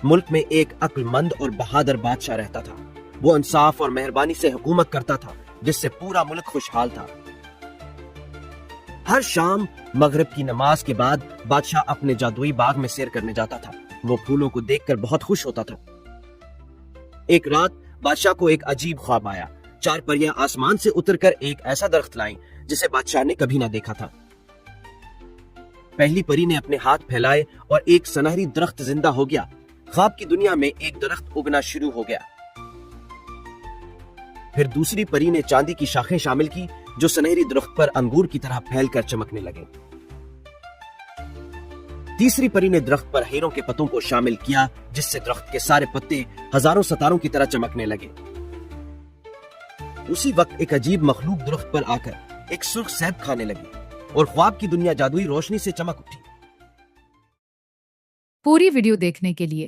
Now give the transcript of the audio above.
ملک میں ایک عقلمند اور بہادر بادشاہ رہتا تھا۔ وہ انصاف اور مہربانی سے حکومت کرتا تھا، جس سے پورا ملک خوشحال تھا۔ ہر شام مغرب کی نماز کے بعد بادشاہ اپنے جادوئی باغ میں سیر کرنے جاتا تھا۔ وہ پھولوں کو دیکھ کر بہت خوش ہوتا تھا۔ ایک رات بادشاہ کو ایک عجیب خواب آیا۔ 4 پریاں آسمان سے اتر کر ایک ایسا درخت لائیں جسے بادشاہ نے کبھی نہ دیکھا تھا۔ پہلی پری نے اپنے ہاتھ پھیلائے اور ایک سنہری درخت زندہ ہو گیا۔ خواب کی دنیا میں ایک درخت اگنا شروع ہو گیا۔ پھر دوسری پری نے چاندی کی شاخیں شامل کی جو سنہری درخت پر انگور کی طرح پھیل کر چمکنے لگے۔ تیسری پری نے درخت پر ہیروں کے پتوں کو شامل کیا جس سے درخت کے سارے پتے ہزاروں ستاروں کی طرح چمکنے لگے۔ اسی وقت ایک عجیب مخلوق درخت پر آ کر ایک سرخ سیب کھانے لگی اور خواب کی دنیا جادوئی روشنی سے چمک اٹھی۔ پوری ویڈیو دیکھنے کے لیے